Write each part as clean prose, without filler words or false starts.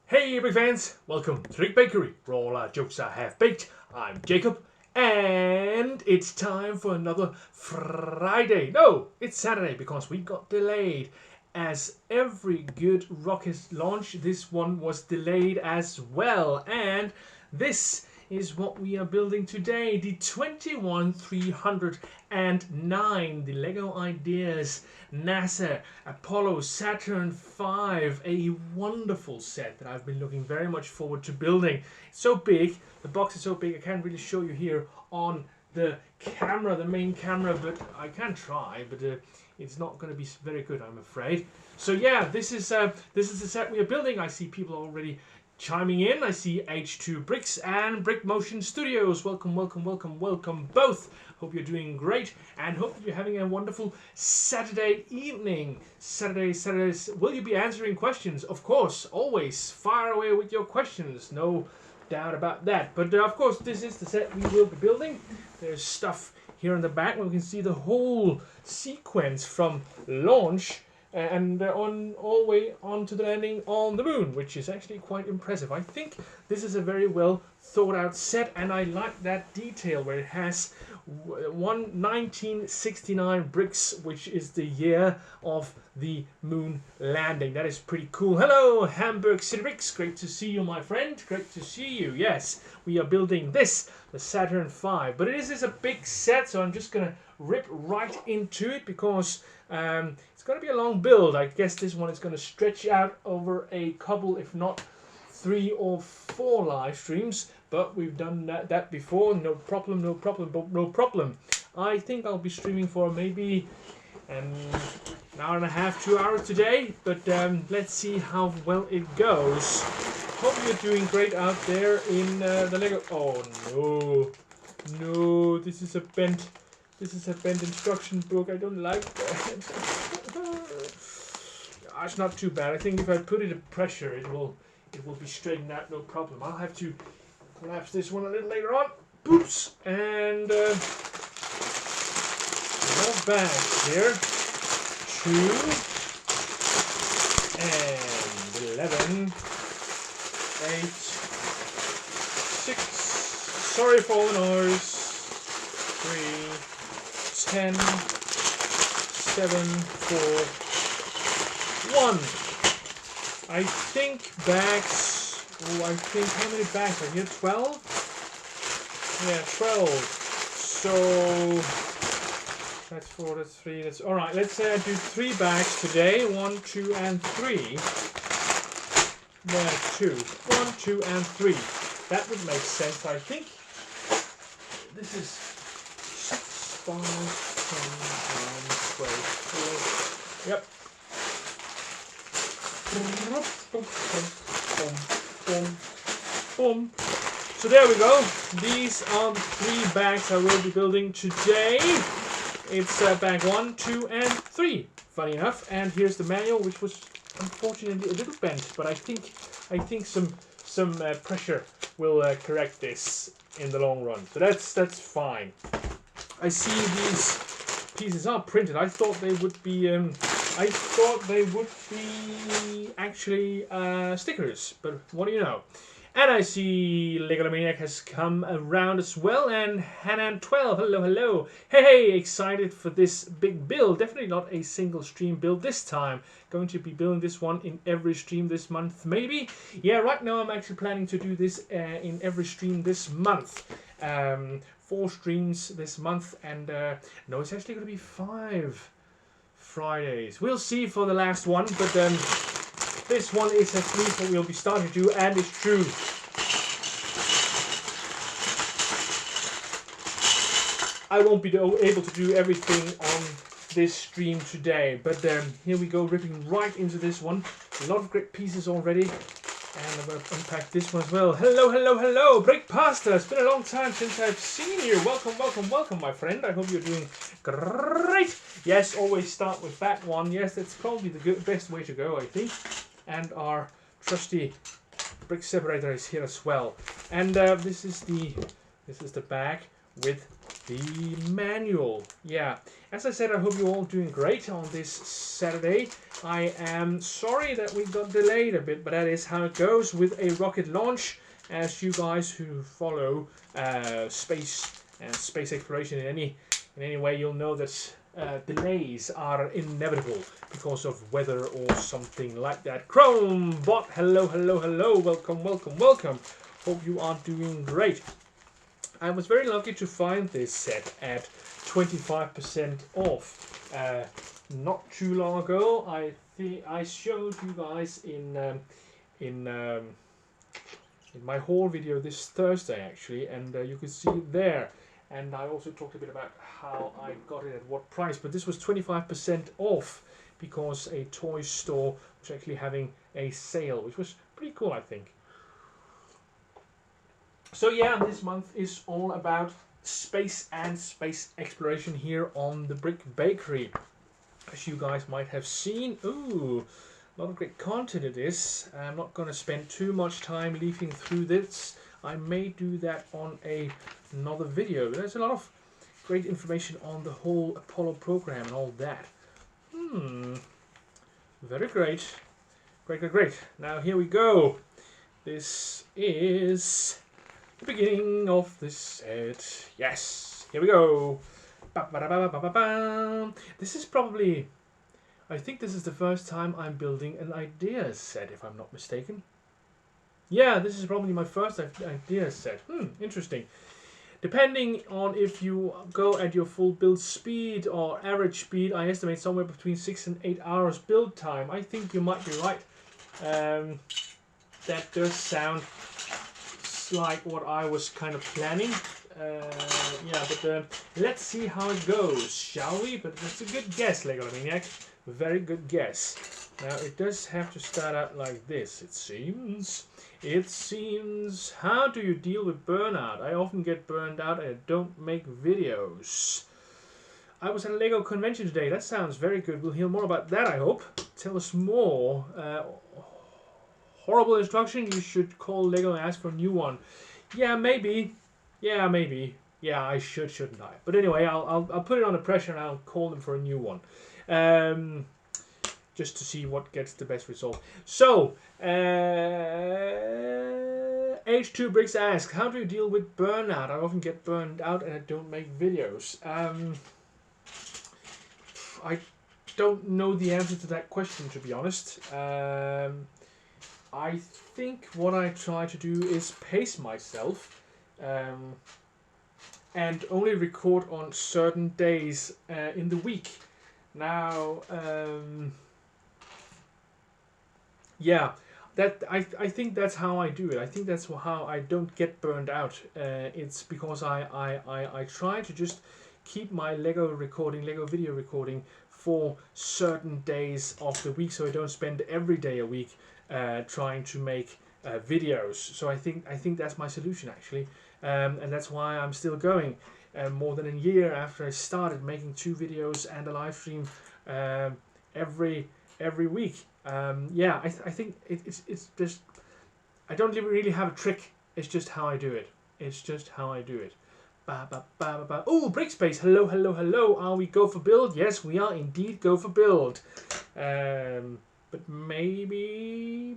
Hey big fans, welcome to Rick Bakery, where all our jokes are half baked. I'm Jacob, and it's time for another Friday. No, it's Saturday because we got delayed. As every good rocket launch, this one was delayed as well. And this is what we are building today, the 21309, the Lego Ideas NASA Apollo Saturn V, a wonderful set that I've been looking very much forward to building. It's so big, the box is so big, I can't really show you here on the camera, the main camera, but I can try, but it's not going to be very good, I'm afraid. So yeah, this is the set we are building. I see people already chiming in. I see H2 Bricks and Brick Motion Studios. Welcome, welcome, welcome, welcome both. Hope you're doing great and hope you're having a wonderful Saturday evening. Saturdays. Will you be answering questions? Of course, always fire away with your questions. No doubt about that. But of course, this is the set we will be building. There's stuff here in the back where we can see the whole sequence from launch and all the way on to the landing on the moon, which is actually quite impressive. I think this is a very well thought out set, and I like that detail where it has 1969 bricks, which is the year of the moon landing. That is pretty cool. Hello, Hamburg City Bricks. Great to see you, my friend. Great to see you. Yes, we are building this, the Saturn V. But it is a big set, so I'm just going to rip right into it because it's going to be a long build. I guess this one is going to stretch out over a couple, if not 3 or 4 live streams. But we've done that before. No problem, no problem, no problem. I think I'll be streaming for maybe an hour and a half, 2 hours today. But let's see how well it goes. Hope you're doing great out there in the Lego. Oh no, no! This is a bent instruction book. I don't like that. It's not too bad. I think if I put it in pressure, it will be straightened out. No problem. I'll have to collapse this one a little later on. Boops, and more bags here. 2 and 11, 8, 6. Sorry for all the noise. 3, 10, 7, 4, 1. I think bags. Oh, I think how many bags are here? 12? Yeah, 12. So that's 4, that's 3, that's alright. Let's say I do 3 bags today. 1, 2, and 3. There, 2. 1, 2, and 3. That would make sense, I think. This is 6, 5, 10, 11, 12. Yep. Boom. So there we go. These are the 3 bags I will be building today. It's bag 1, 2, and 3. Funny enough. And here's the manual, which was unfortunately a little bent, but I think some pressure will correct this in the long run. So that's fine. I see these pieces are printed. I thought they would be actually stickers, but what do you know? And I see Legomaniac has come around as well, and Hanan12, hello. Hey, excited for this big build. Definitely not a single stream build this time. Going to be building this one in every stream this month, maybe. Yeah, right now I'm actually planning to do this in every stream this month. 4 streams this month, and no, it's actually going to be 5 Fridays. We'll see for the last one, but this one is at least what we'll be starting to do, and it's true. I won't be able to do everything on this stream today, but here we go, ripping right into this one. A lot of great pieces already, and I'm going to unpack this one as well. Hello, Break Pasta. It's been a long time since I've seen you. Welcome, my friend. I hope you're doing great. Yes, always start with that one. Yes, that's probably the best way to go, I think. And our trusty brick separator is here as well. And this is the bag with the manual. Yeah, as I said, I hope you're all doing great on this Saturday. I am sorry that we got delayed a bit, but that is how it goes with a rocket launch. As you guys who follow space and space exploration in any way, you'll know that delays are inevitable because of weather or something like that. Chrome bot, hello, hello, hello, welcome, welcome, welcome. Hope you are doing great. I was very lucky to find this set at 25% off. Not too long ago, I showed you guys in my haul video this Thursday actually, and you could see it there. And I also talked a bit about how I got it at what price, but this was 25% off because a toy store was actually having a sale, which was pretty cool, I think. So yeah, this month is all about space and space exploration here on the Brick Bakery. As you guys might have seen, ooh, a lot of great content it is. I'm not going to spend too much time leafing through this. I may do that on another video. There's a lot of great information on the whole Apollo program and all that. Very great. Great, great, great. Now here we go. This is the beginning of this set. Yes, here we go. This is probably, I think this is the first time I'm building an idea set, if I'm not mistaken. Yeah, this is probably my first idea set. Interesting. Depending on if you go at your full build speed or average speed, I estimate somewhere between 6 and 8 hours build time. I think you might be right. That does sound like what I was kind of planning. Yeah, but let's see how it goes, shall we? But it's a good guess, Lego Maniac. Very good guess. Now it does have to start out like this, it seems. It seems. How do you deal with burnout? I often get burned out and I don't make videos. I was at a Lego convention today. That sounds very good. We'll hear more about that, I hope. Tell us more. Horrible instruction. You should call Lego and ask for a new one. Yeah, maybe. Yeah, maybe. Yeah, I should, shouldn't I? But anyway, I'll put it under pressure and I'll call them for a new one. Just to see what gets the best result. So, H2 Bricks asks, how do you deal with burnout? I often get burned out and I don't make videos. I don't know the answer to that question, to be honest. I think what I try to do is pace myself and only record on certain days in the week. Now, yeah, that I think that's how I do it. I think that's how I don't get burned out. It's because I try to just keep my Lego video recording for certain days of the week, so I don't spend every day a week trying to make videos. So I think that's my solution actually, and that's why I'm still going more than a year after I started making 2 videos and a live stream every week. Yeah, I think it's just, I don't really have a trick. It's just how I do it. It's just how I do it. Oh, Brickspace, hello, hello, hello. Are we go for build? Yes, we are indeed go for build. But maybe...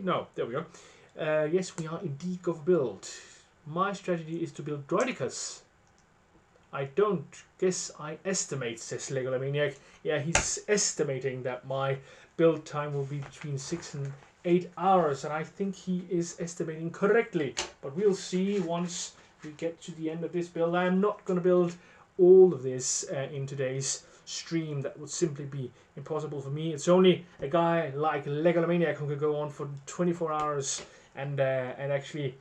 No, there we go. Yes, we are indeed go for build. My strategy is to build Droidicus. I don't guess I estimate, says Lego Maniac. Yeah, he's estimating that my build time will be between 6 and 8 hours, and I think he is estimating correctly. But we'll see once we get to the end of this build. I'm not going to build all of this in today's stream. That would simply be impossible for me. It's only a guy like Lego Maniac who could go on for 24 hours and actually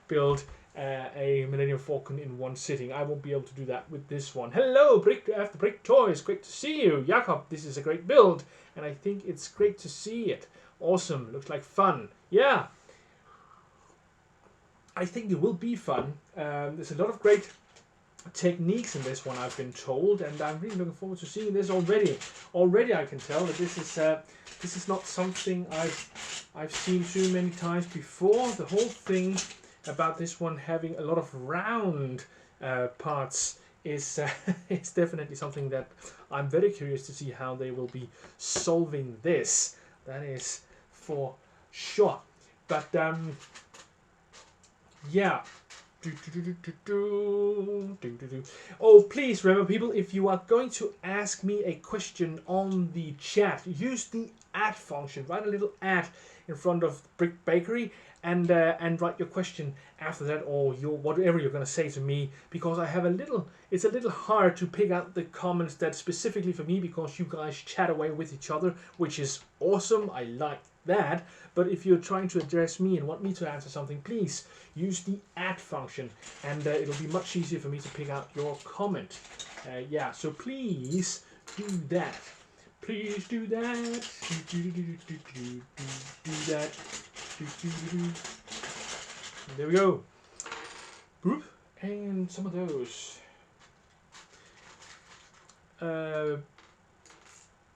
build a Millennium Falcon in one sitting. I won't be able to do that with this one. Hello, Brick After Brick Toys. Great to see you. Jakob, this is a great build, and I think it's great to see it. Awesome. Looks like fun. Yeah. I think it will be fun. There's a lot of great techniques in this one, I've been told, and I'm really looking forward to seeing this already. Already I can tell that this is not something I've seen too many times before. The whole thing about this one having a lot of round parts is it's definitely something that I'm very curious to see how they will be solving this. That is for sure. But yeah. Oh, please remember, people, if you are going to ask me a question on the chat, use the add function. Write a little add in front of Brick Bakery and write your question after that, or your whatever you're going to say to me, because I have it's a little hard to pick out the comments that specifically for me, because you guys chat away with each other, which is awesome. I like that. But if you're trying to address me and want me to answer something, please use the add function, and it'll be much easier for me to pick out your comment. Yeah, so please do that. Please do that. Do that. There we go. Boop. And some of those.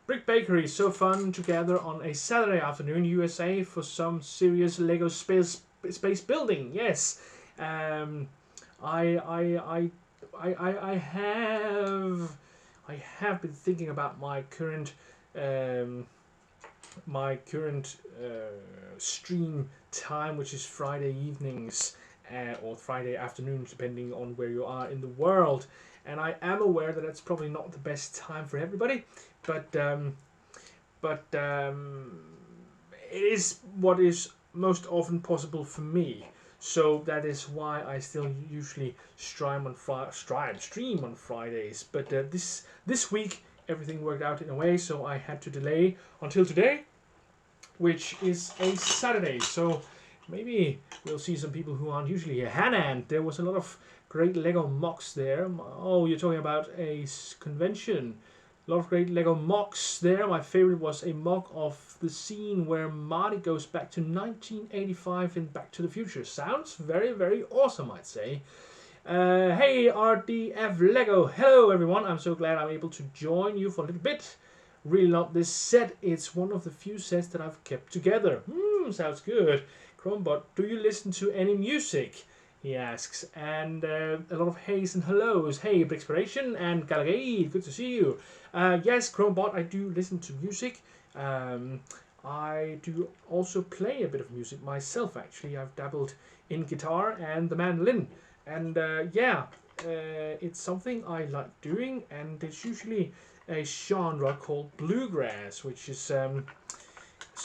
Brick Bakery, so fun to gather on a Saturday afternoon, USA, for some serious Lego space building. Yes, I have been thinking about my current stream time, which is Friday evenings or Friday afternoons, depending on where you are in the world. And I am aware that that's probably not the best time for everybody, but it is what is most often possible for me. So that is why I still usually stream on Fridays. But this week everything worked out in a way, so I had to delay until today, which is a Saturday. So maybe we'll see some people who aren't usually here. Hannah, there was a lot of great Lego mocks there. Oh, you're talking about a convention. A lot of great Lego mocks there. My favorite was a mock of the scene where Marty goes back to 1985 in Back to the Future. Sounds very, very awesome, I'd say. Hey, RDF Lego. Hello, everyone. I'm so glad I'm able to join you for a little bit. Really love this set. It's one of the few sets that I've kept together. Sounds good. Chromebot, do you listen to any music? He asks. And a lot of heys and hellos. Hey, Brixpiration and Galagade, good to see you. Yes, Chromebot, I do listen to music. I do also play a bit of music myself, actually. I've dabbled in guitar and the mandolin. And yeah, it's something I like doing, and it's usually a genre called bluegrass, which is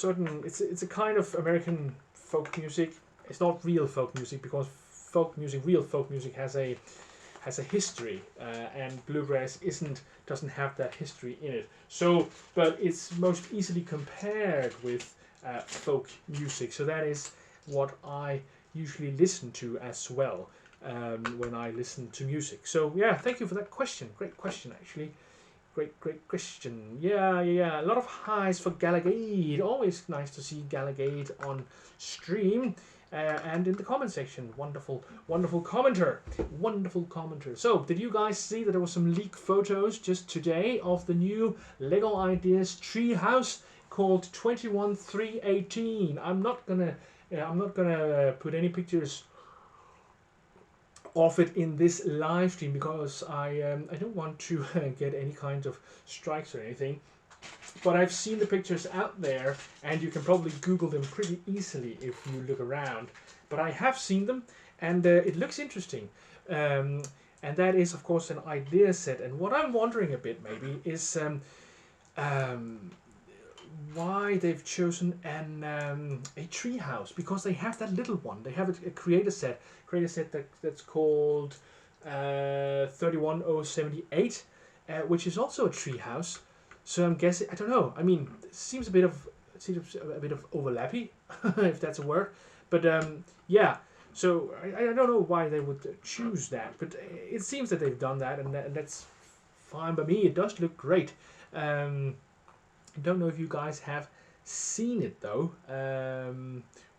it's a kind of American folk music. It's not real folk music, because real folk music has a history, and bluegrass doesn't have that history in it. So, but it's most easily compared with folk music. So that is what I usually listen to as well when I listen to music. So yeah, thank you for that question. Great question, actually. Great question. Yeah. A lot of highs for Galagade. Always nice to see Galagade on stream. And in the comment section. Wonderful commenter. So, did you guys see that there was some leaked photos just today of the new Lego Ideas treehouse called 21318? I'm not gonna put any pictures of it in this live stream, because I don't want to get any kind of strikes or anything. But I've seen the pictures out there, and you can probably Google them pretty easily if you look around. But I have seen them, and it looks interesting. And that is, of course, an idea set. And what I'm wondering a bit, maybe, is why they've chosen a treehouse, because they have that little one. They have a creator set that's called 31078, which is also a treehouse. So I'm guessing, I don't know. I mean, it seems a bit of overlappy, if that's a word. But yeah. So I don't know why they would choose that, but it seems that they've done that, and that's fine by me. It does look great. I don't know if you guys have seen it though,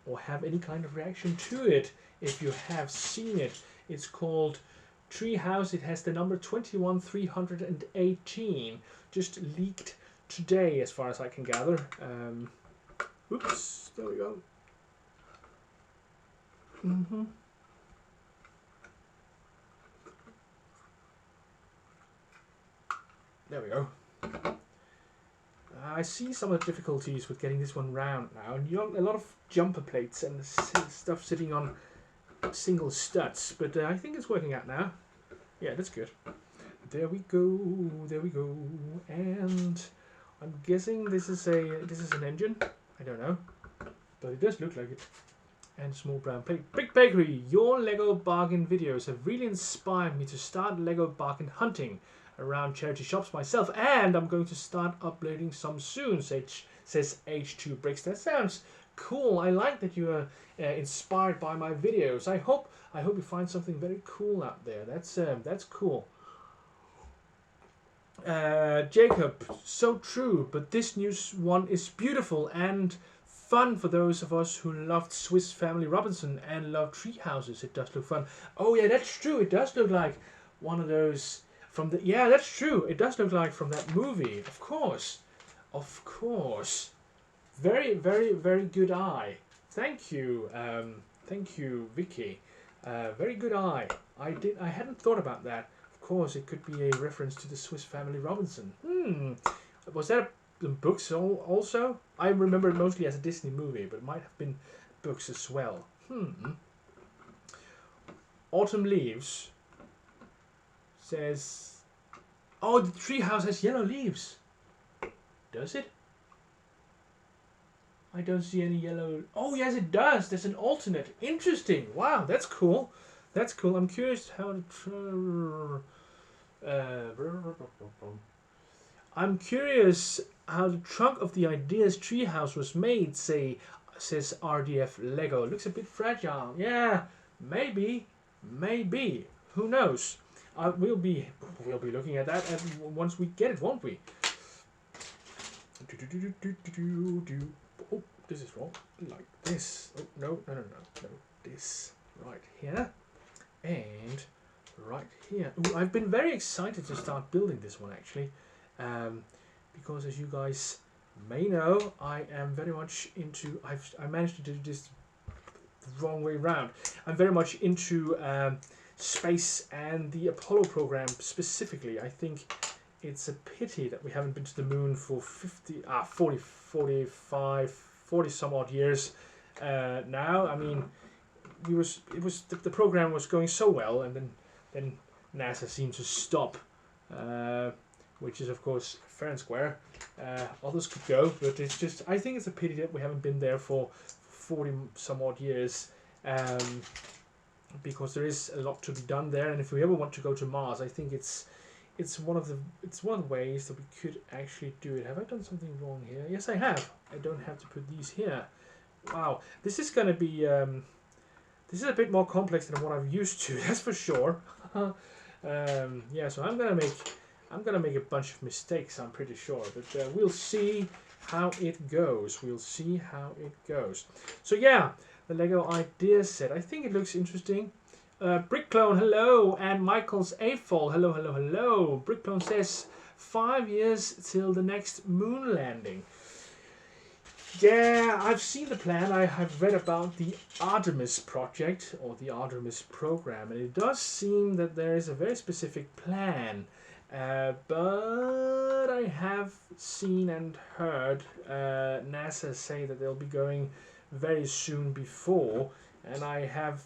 or have any kind of reaction to it. If you have seen it, it's called Treehouse. It has the number 21318. Just leaked today, as far as I can gather. Oops, there we go. There we go. I see some of the difficulties with getting this one round now, and you got a lot of jumper plates and stuff sitting on single studs, but I think it's working out now. Yeah, that's good. There we go, there we go, and I'm guessing this is an engine. I don't know, but it does look like it. And small brown plate. Brick Bakery, your Lego bargain videos have really inspired me to start Lego bargain hunting around charity shops myself, and I'm going to start uploading some soon, says H2 Bricks. That sounds cool. I like that you are inspired by my videos. I hope you find something very cool out there. That's cool. Jacob, so true, but this new one is beautiful and fun for those of us who loved Swiss Family Robinson and love tree houses. It does look fun. Oh yeah, that's true. It does look like one of those from the... Yeah, that's true. It does look like from that movie. Of course. Of course. Very, very, very good eye. Thank you. Thank you, Vicky. Very good eye. I hadn't thought about that. Of course, it could be a reference to the Swiss Family Robinson. Was that books also? I remember it mostly as a Disney movie, but it might have been books as well. Autumn Leaves says, oh, the treehouse has yellow leaves. Does it? I don't see any yellow. Oh yes, it does. There's an alternate. Interesting. Wow, that's cool. That's cool. I'm curious how to... I'm curious how the trunk of the Ideas treehouse was made, says RDF Lego. It looks a bit fragile. Yeah, maybe. Who knows? We'll be looking at that once we get it, won't we? Oh, this is wrong. Like this. Oh, no. This right here and right here. Ooh, I've been very excited to start building this one actually. Because as you guys may know, I am very much into... I managed to do this the wrong way round. I'm very much into space and the Apollo program specifically. I think it's a pity that we haven't been to the moon for 40 some odd years now. I mean, the program was going so well, and then NASA seemed to stop. Which is of course fair and square. Others could go, but it's just, I think it's a pity that we haven't been there for 40 some odd years, because there is a lot to be done there, and if we ever want to go to Mars, I think it's one of the ways that we could actually do it. Have I done something wrong here? Yes, I have. I don't have to put these here. Wow, this is going to be this is a bit more complex than what I'm used to. That's for sure. Yeah, so I'm gonna make a bunch of mistakes, I'm pretty sure, but we'll see how it goes. So yeah, the Lego Ideas set. I think it looks interesting. Brick Clone, hello, and Michael's A-Fall, hello. Brick Clone says 5 years till the next moon landing. Yeah, I've seen the plan. I have read about the Artemis project or the Artemis program, and it does seem that there is a very specific plan. But I have seen and heard NASA say that they'll be going very soon before, and I have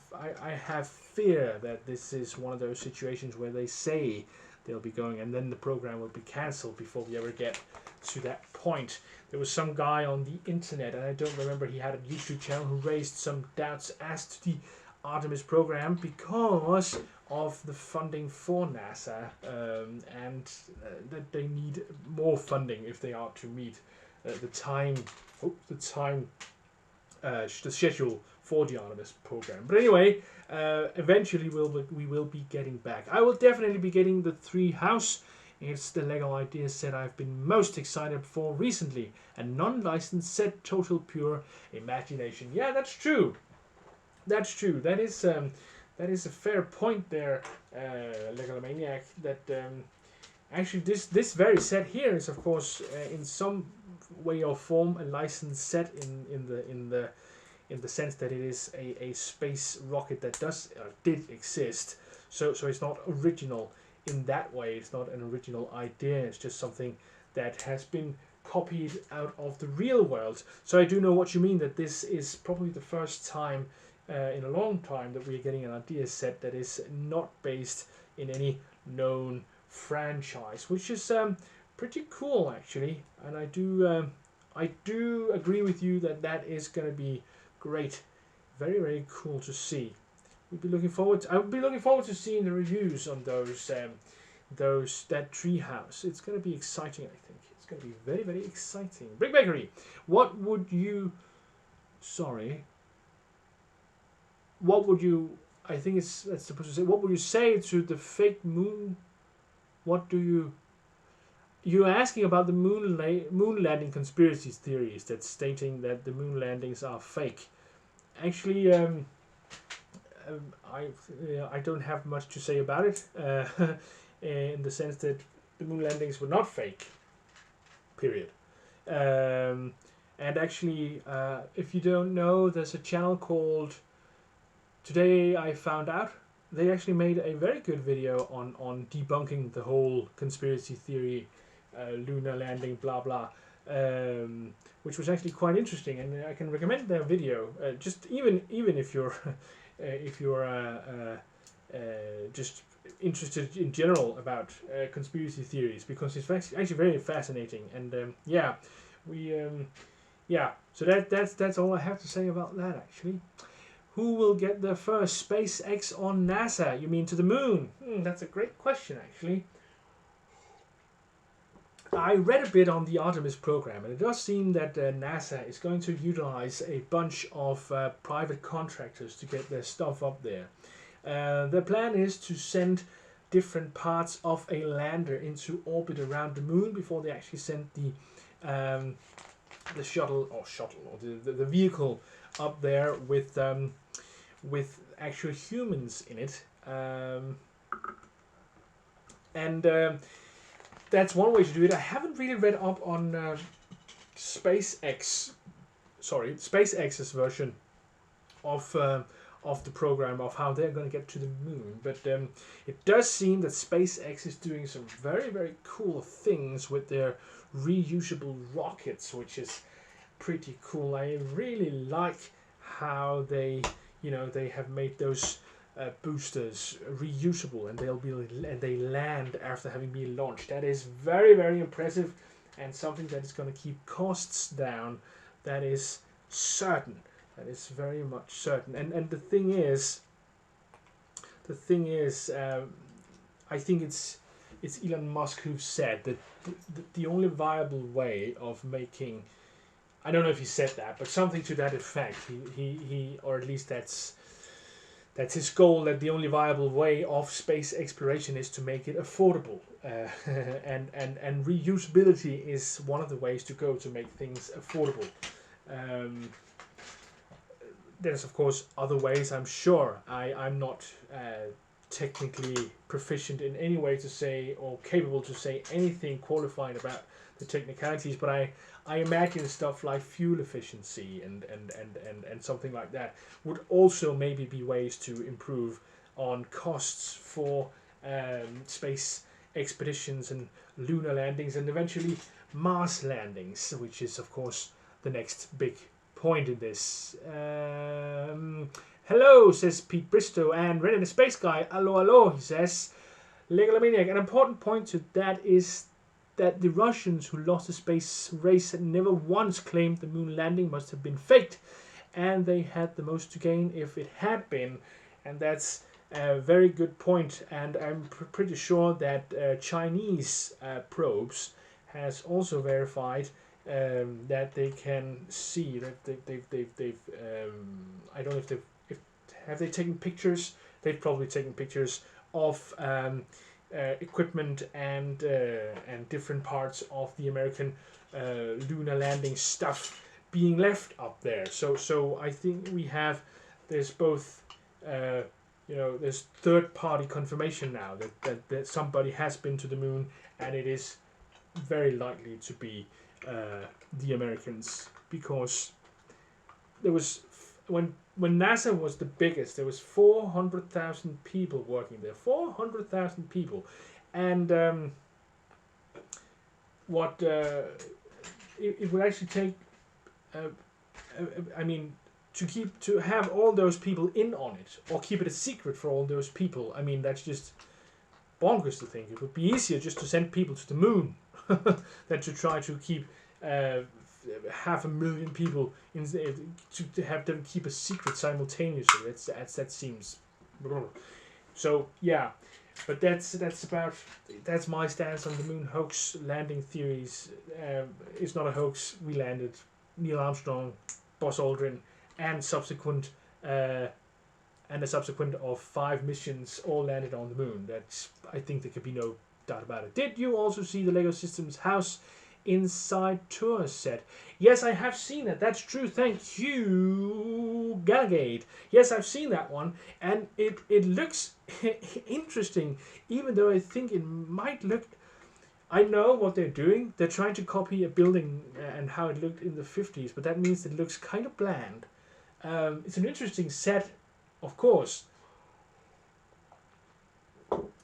fear that this is one of those situations where they say they'll be going and then the program will be cancelled before we ever get to that point. There was some guy on the internet, and I don't remember, he had a YouTube channel, who raised some doubts as to the Artemis program because of the funding for NASA, and that they need more funding if they are to meet the schedule for the Artemis program. But anyway, eventually we will be getting back. I will definitely be getting the tree house. It's the Lego Ideas set I've been most excited for recently. A non-licensed set, total pure imagination. Yeah, that's true. That is a fair point there, Legomaniac. That actually this very set here is of course in some way or form a licensed set in the sense that it is a space rocket that did exist. So it's not original in that way. It's not an original idea. It's just something that has been copied out of the real world. So I do know what you mean, that this is probably the first time in a long time that we're getting an idea set that is not based in any known franchise, which is pretty cool actually. And I do agree with you that that is going to be great, very very cool to see. I would be looking forward to seeing the reviews on that treehouse. It's going to be exciting. I think it's going to be very very exciting. Brick Bakery, what would you? Sorry. What would you? I think that's supposed to say. What would you say to the fake moon? What do you? You're asking about the moon landing conspiracy theories that's stating that the moon landings are fake. Actually, I don't have much to say about it, in the sense that the moon landings were not fake. Period. And actually, if you don't know, there's a channel called Today I Found Out. They actually made a very good video on debunking the whole conspiracy theory, lunar landing, blah blah, which was actually quite interesting, and I can recommend their video. Just even if you're if you're just interested in general about conspiracy theories, because it's actually very fascinating. And yeah, so that's all I have to say about that actually. Who will get the first SpaceX on NASA? You mean to the moon? That's a great question, actually. I read a bit on the Artemis program, and it does seem that NASA is going to utilize a bunch of private contractors to get their stuff up there. Their plan is to send different parts of a lander into orbit around the moon before they actually send the shuttle or the vehicle up there with actual humans in it, and that's one way to do it. I haven't really read up on SpaceX's version of the program, of how they're going to get to the moon, but it does seem that SpaceX is doing some very very cool things with their reusable rockets, which is pretty cool. I really like how they have made those boosters reusable, and they land after having been launched. That is very very impressive, and something that is going to keep costs down. That is certain. That is very much certain. And the thing is, I think it's Elon Musk who said that the only viable way of making, I don't know if he said that, but something to that effect. He or at least that's his goal, that the only viable way of space exploration is to make it affordable. And reusability is one of the ways to go to make things affordable. There's of course other ways, I'm sure. I'm not technically proficient in any way to say, or capable to say anything qualified about the technicalities, but I imagine stuff like fuel efficiency and something like that would also maybe be ways to improve on costs for space expeditions and lunar landings, and eventually Mars landings, which is of course the next big point in this. Hello, says Pete Bristow, and Red and the Space Guy. Hello, he says. Legalomaniac, an important point to that is that the Russians who lost the space race had never once claimed the moon landing must have been faked, and they had the most to gain if it had been. And that's a very good point, and I'm pretty sure that Chinese probes has also verified that they can see that they've I don't know if have they taken pictures. They've probably taken pictures of equipment and different parts of the American lunar landing stuff being left up there. So I think there's both there's third-party confirmation now that somebody has been to the moon, and it is very likely to be the Americans, because there was when NASA was the biggest, there was 400,000 people working there. 400,000 people, and what it would actually take. I mean, to have all those people in on it, or keep it a secret for all those people. I mean, that's just bonkers to think. It would be easier just to send people to the moon than to try to keep 500,000 people to have them keep a secret simultaneously. That seems. So yeah, but that's my stance on the moon hoax landing theories. It's not a hoax. We landed. Neil Armstrong, Buzz Aldrin, and a subsequent of 5 missions all landed on the moon. I think there could be no doubt about it. Did you also see the Lego Systems house inside tour set? Yes, I have seen it. That's true. Thank you, Galagade. Yes, I've seen that one, and it looks interesting, even though I think it might look. I know what they're doing. They're trying to copy a building and how it looked in the 50s, but that means it looks kind of bland. It's an interesting set, of course,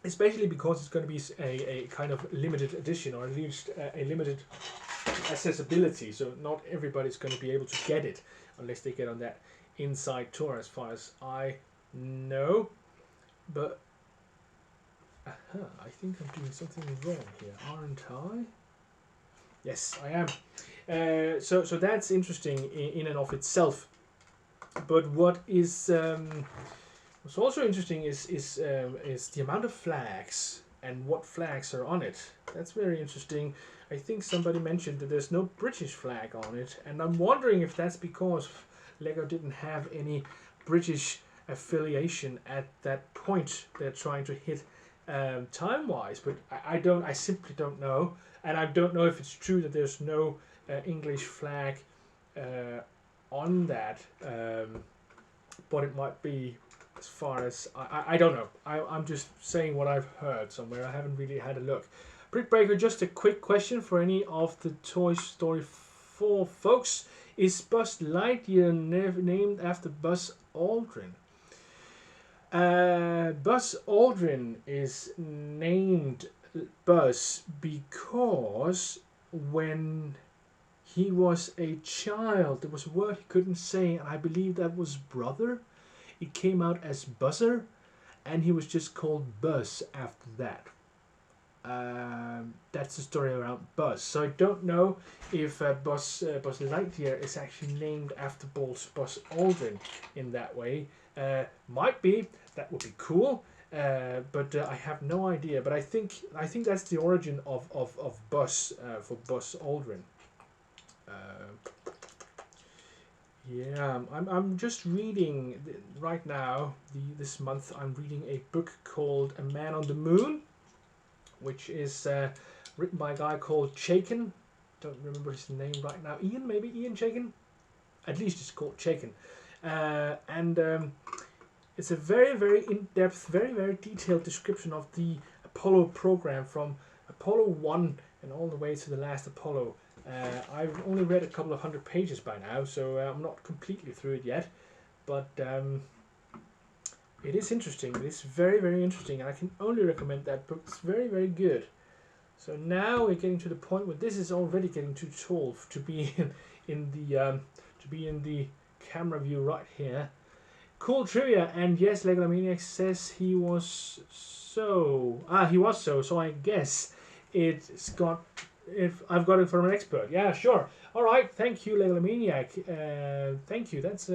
especially because it's going to be a kind of limited edition, or at least a limited accessibility, so not everybody's going to be able to get it unless they get on that inside tour, as far as I know. But I think I'm doing something wrong here, aren't I? Yes, I am. So that's interesting in and of itself. But what is what's also interesting is the amount of flags and what flags are on it. That's very interesting. I think somebody mentioned that there's no British flag on it, and I'm wondering if that's because Lego didn't have any British affiliation at that point they're trying to hit time-wise. But I simply don't know, and I don't know if it's true that there's no English flag on that, but it might be. As far as I don't know, I'm just saying what I've heard somewhere. I haven't really had a look. Brickbreaker, just a quick question for any of the Toy Story 4 folks: is Buzz Lightyear named after Buzz Aldrin? Buzz Aldrin is named Buzz because when he was a child, there was a word he couldn't say, and I believe that was brother. It came out as Buzzer, and he was just called Buzz after that. That's the story around Buzz. So I don't know if Buzz Lightyear is actually named after Buzz Aldrin in that way. Might be. That would be cool. But I have no idea. But I think that's the origin of Buzz for Buzz Aldrin. Yeah, I'm just reading right now. This month I'm reading a book called A Man on the Moon, which is written by a guy called Chaikin. Don't remember his name right now. Maybe Ian Chaikin. At least it's called Chaikin, and it's a very, very in-depth, very, very detailed description of the Apollo program from Apollo 1 and all the way to the last Apollo. I've only read a couple of 100 pages by now, so I'm not completely through it yet, but it is interesting. It's very, very interesting, and I can only recommend that book. It's very, very good. So now we're getting to the point where this is already getting too tall to be in the camera view right here. Cool trivia, and yes, Legomaniac says he was so. So I guess it's got. If I've got it from an expert, yeah, sure. All right, thank you, Legomaniac. Thank you. That's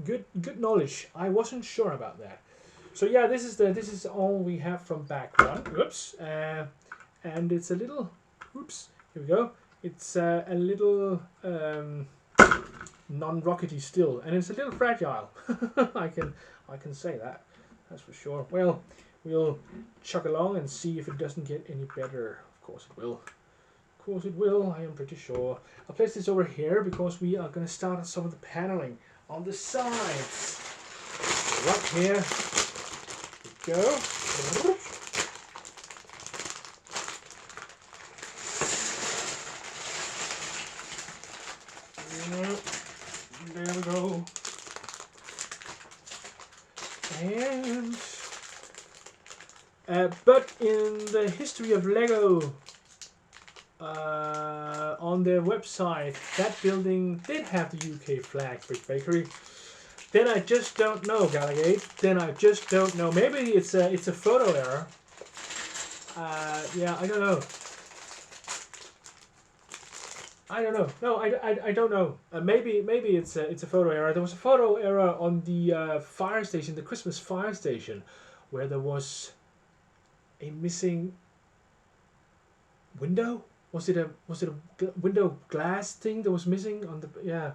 good knowledge. I wasn't sure about that. So yeah, this is all we have from back one. Oops, and it's a little. Oops, here we go. It's a little non-rockety still, and it's a little fragile. I can say that. That's for sure. Well, we'll chuck along and see if it doesn't get any better. Of course it will. Of course it will, I am pretty sure. I'll place this over here because we are going to start on some of the paneling on the sides. Right here. We go. There we go. And But in the history of Lego, on their website, that building did have the UK flag, Brick Bakery. Then I just don't know, Gallagate. Then I just don't know. Maybe it's a photo error. Yeah, I don't know. I don't know. No, I don't know. Maybe it's a photo error. There was a photo error on the fire station, the Christmas fire station, where there was a missing window. Was it a window glass thing that was missing on the yeah?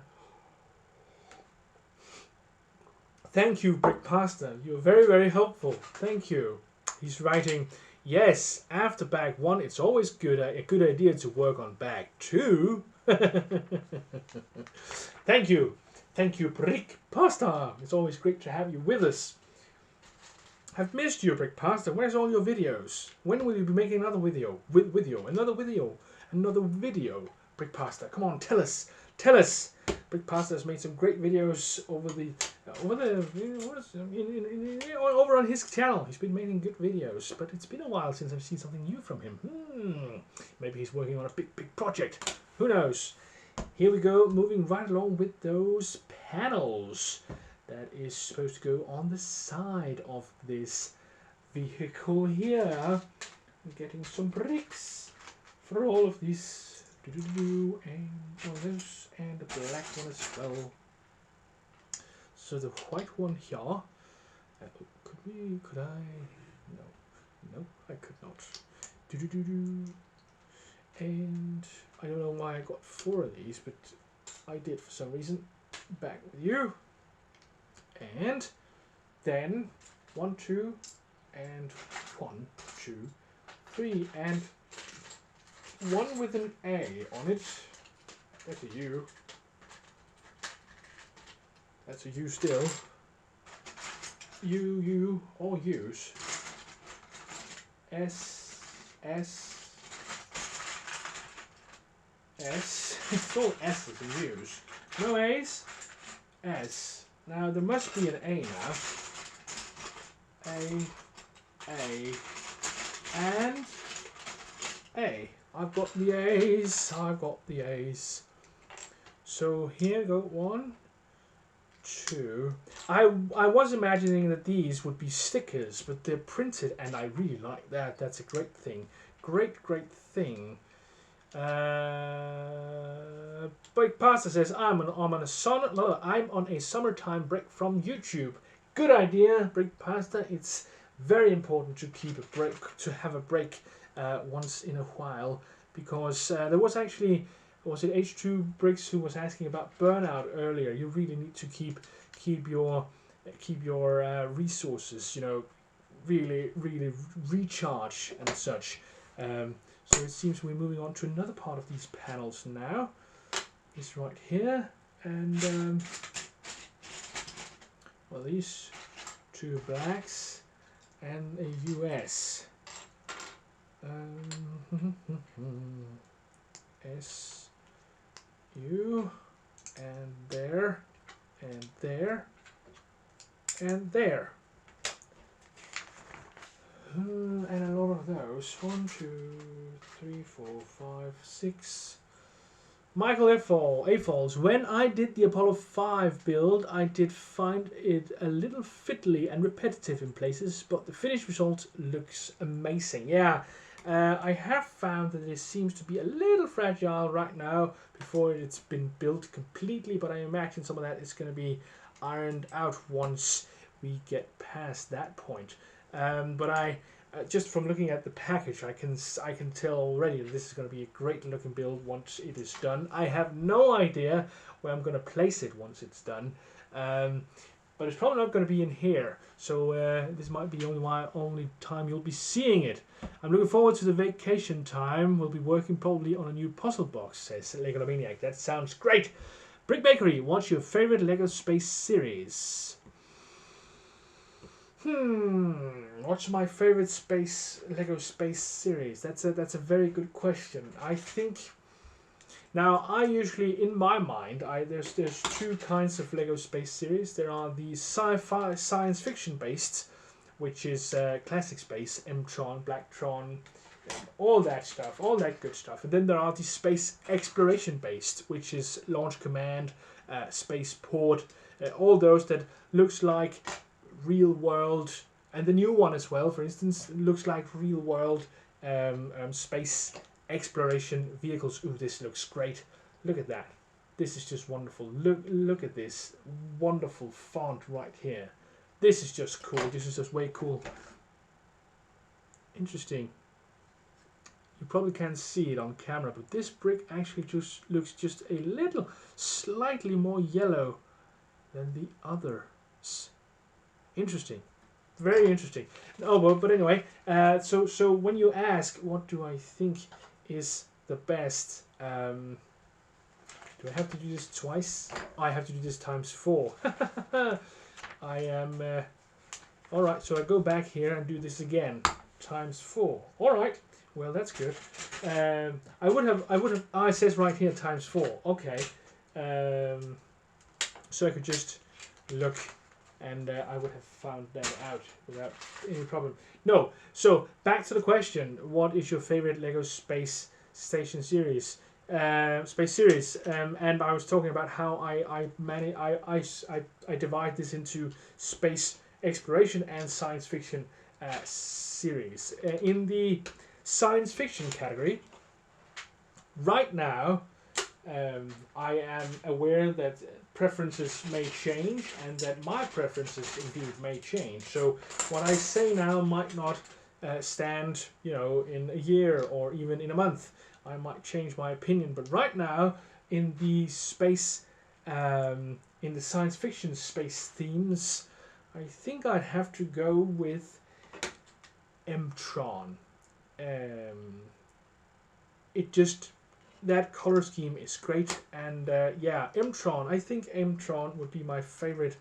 Thank you, Brick Pasta. You're very, very helpful. Thank you. He's writing, yes, after bag 1, it's always a good idea to work on bag 2. Thank you. Thank you, Brick Pasta. It's always great to have you with us. I've missed you, Brick Pasta. Where's all your videos? When will you be making another video? Another video. Brick Pasta, come on, tell us. Brick Pasta has made some great videos over on his channel. He's been making good videos, but it's been a while since I've seen something new from him. Maybe he's working on a big project. Who knows? Here we go, moving right along with those panels. That is supposed to go on the side of this vehicle here. I'm getting some bricks for all of these. And all those, and the black one as well. So the white one here. Could I? No, I could not. And I don't know why I got 4 of these, but I did for some reason. Back with you. And then 1, 2, and 1, 2, 3, and 1 with an A on it. That's a U. That's a U still. U, or U's. S. It's all S's and U's. No A's? S. Now there must be an A now. A, and A. I've got the A's. So here go 1, 2. I was imagining that these would be stickers, but they're printed, and I really like that. That's a great thing. Great thing. Brick Pasta says I'm on a summertime break from YouTube. Good idea, Brick Pasta. It's very important to keep a break, to have a break once in a while, because there was actually, was it H2 Bricks who was asking about burnout earlier. You really need to keep your resources, really recharge and such. So it seems we're moving on to another part of these panels now. It's right here, and well, these 2 blacks and a US. S, U, and there, and there, and there. And a lot of those. 1, 2, 3, 4, 5, 6. Michael Afalls. When I did the Apollo 5 build, I did find it a little fiddly and repetitive in places, but the finished result looks amazing. Yeah, I have found that it seems to be a little fragile right now before it's been built completely, but I imagine some of that is going to be ironed out once we get past that point. But I just from looking at the package, I can tell already that this is going to be a great looking build once it is done. I have no idea where I'm going to place it once it's done, but it's probably not going to be in here. So this might be the only time you'll be seeing it. I'm looking forward to the vacation time. We'll be working probably on a new puzzle box, says Legomaniac. That sounds great. Brick Bakery, what's your favorite Lego Space series? What's my favorite Lego Space series? That's a very good question. I think now I usually, in my mind, there's 2 kinds of Lego Space series. There are the sci-fi, science fiction based, which is classic space, Mtron, Blacktron, all that stuff, all that good stuff. And then there are the space exploration based, which is Launch Command, Spaceport, all those that looks like real world, and the new one as well, for instance, looks like real world space exploration vehicles. Ooh, this looks great. Look at that. This is just wonderful. Look at this wonderful font right here. This is just cool. This is just way cool. Interesting. You probably can't see it on camera, but this brick actually just looks just a little slightly more yellow than the others. Interesting. Very interesting. Oh, but anyway, so when you ask what do I think is the best, do I have to do this twice? I have to do this times 4. I am all right. So I go back here and do this again times 4. All right. Well, that's good. I would have. Oh, it says right here times 4. Okay. So I could just look, and I would have found that out without any problem. No. So back to the question: what is your favorite Lego Space Station series? Space series, and I was talking about how I divide this into space exploration and science fiction series. In the science fiction category, right now, I am aware that preferences may change and that my preferences indeed may change. So what I say now might not stand, in a year or even in a month. I might change my opinion, but right now in the space, in the science fiction space themes, I think I'd have to go with Mtron. That color scheme is great, and yeah, Mtron. I think Mtron would be my favorite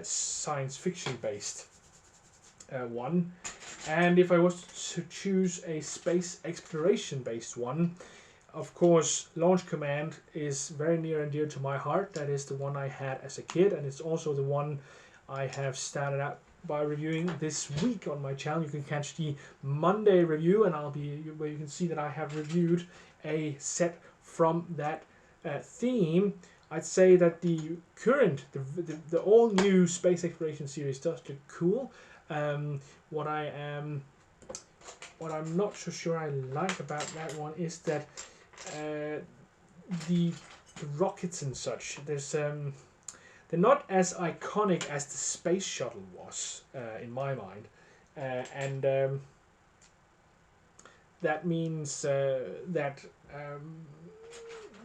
science fiction based one. And if I was to choose a space exploration based one, of course Launch Command is very near and dear to my heart. That is the one I had as a kid, and it's also the one I have started out by reviewing this week on my channel. You can catch the Monday review, and where you can see that I have reviewed a set from that theme. I'd say that the current, the all new space exploration series does look cool. What I'm not so sure I like about that one is that the rockets and such, they're not as iconic as the space shuttle was in my mind, and that means that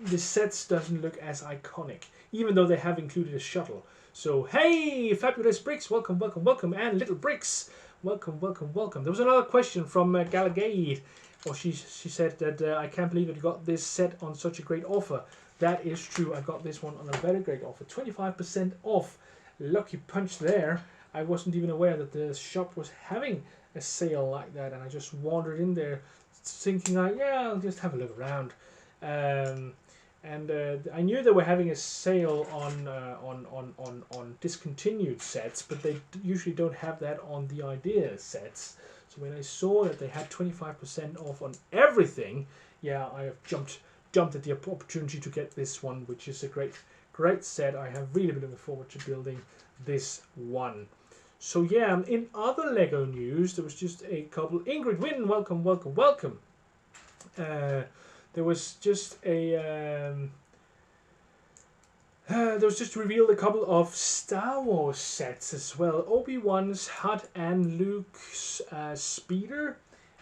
the sets doesn't look as iconic, even though they have included a shuttle. So hey, fabulous bricks, welcome, welcome, welcome, and little bricks, welcome, welcome, welcome. There was another question from Galagade, or she said that I can't believe that you got this set on such a great offer. That is true. I got this one on a very great offer, 25% off. Lucky punch there. I wasn't even aware that the shop was having a sale like that, and I just wandered in there thinking like, yeah, I'll just have a look around. And I knew they were having a sale on discontinued sets, but they usually don't have that on the idea sets. So when I saw that they had 25% off on everything, yeah, I have jumped at the opportunity to get this one, which is a great set. I have really been looking forward to building this one. So yeah, in other Lego news, there was just a couple. Ingrid Wynn, welcome, welcome, welcome. There was just revealed a couple of Star Wars sets as well. Obi-Wan's hut and Luke's speeder.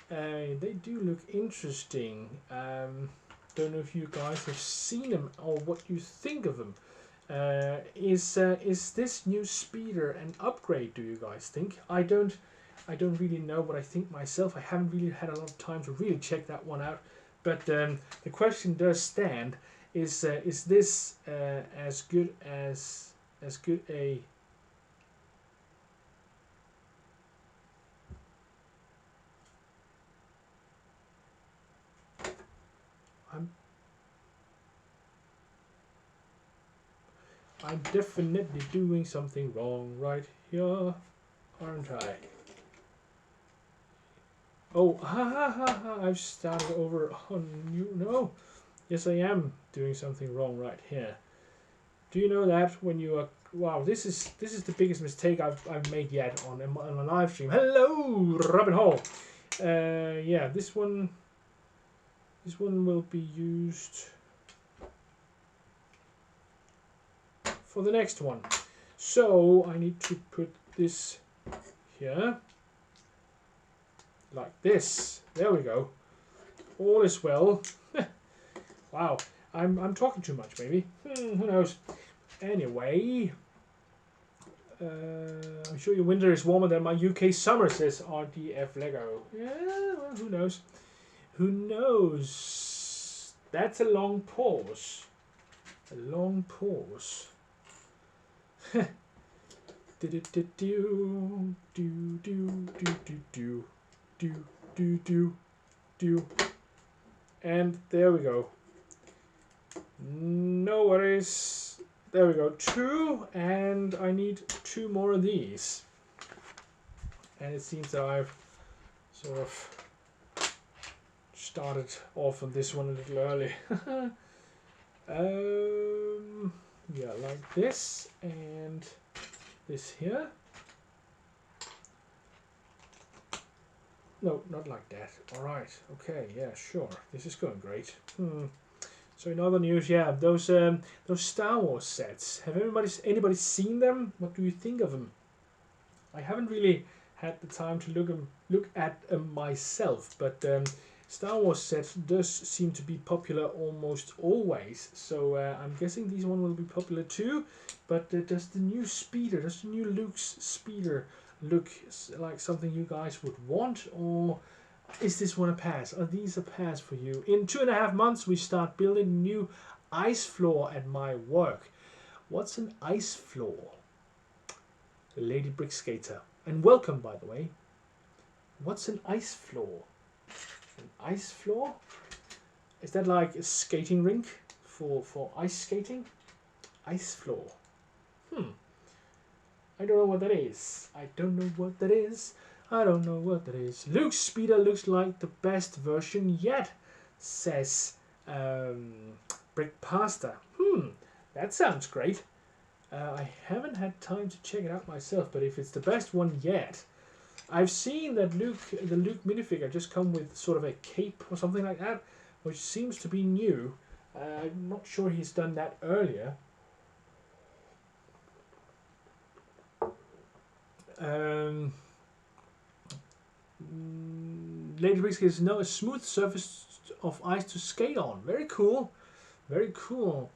They do look interesting. Don't know if you guys have seen them or what you think of them. Is this new speeder an upgrade, do you guys think? I don't really know what I think myself. I haven't really had a lot of time to really check that one out. But the question does stand: is this as good a I'm definitely doing something wrong right here, aren't I? Oh, I've started over on you. No. Yes, I am doing something wrong right here. Do you know that when you are... Wow, this is the biggest mistake I've made yet on a live stream. Hello, Robin Hall. Yeah, this one will be used for the next one. So I need to put this here, like this. There we go. All is well. Wow, I'm talking too much, maybe. Who knows? Anyway, I'm sure your winter is warmer than my UK summer, says RDF Lego. Yeah, well, who knows? Who knows? That's a long pause. A long pause. do do do do do do do do do do do. And there we go. No worries. There we go. 2, and I need 2 more of these. And it seems that I've sort of started off on this one a little early. Yeah, like this and this here. No, not like that. All right. Okay. Yeah. Sure. This is going great. So in other news, yeah, those Star Wars sets. Have anybody seen them? What do you think of them? I haven't really had the time to look at them myself, but Star Wars sets does seem to be popular almost always. So I'm guessing these one will be popular too. But does the new Luke's speeder look like something you guys would want, or is this one a pass? Are these a pass for you? In 2.5 months, we start building new ice floor at my work. What's an ice floor? Lady Brick Skater. And welcome, by the way. What's an ice floor? An ice floor? Is that like a skating rink for ice skating? Ice floor. I don't know what that is. I don't know what that is. I don't know what that is. Luke's speeder looks like the best version yet, says Brick Pasta. That sounds great. I haven't had time to check it out myself, but if it's the best one yet, I've seen that the Luke minifigure just come with sort of a cape or something like that, which seems to be new. I'm not sure he's done that earlier. Lady Brick is now a smooth surface of ice to skate on. Very cool. Very cool.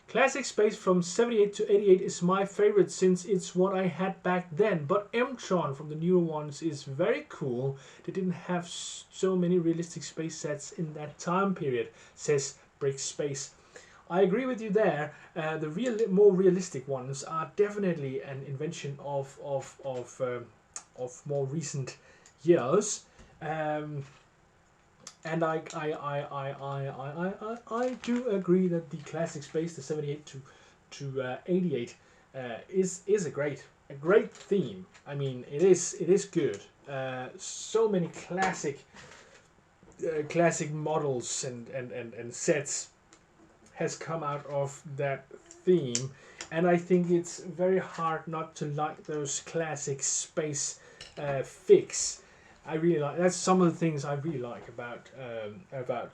Classic Space from 78 to 88 is my favorite since it's what I had back then. But M-Tron from the newer ones is very cool. They didn't have so many realistic space sets in that time period, says Brick Space. I agree with you there. The more realistic ones are definitely an invention of more recent years. And I do agree that the classic space, the 78 to 88, is a great theme. I mean, it is good. So many classic models and sets has come out of that theme, and I think it's very hard not to like those classic space figs. I really like. That's some of the things I really like about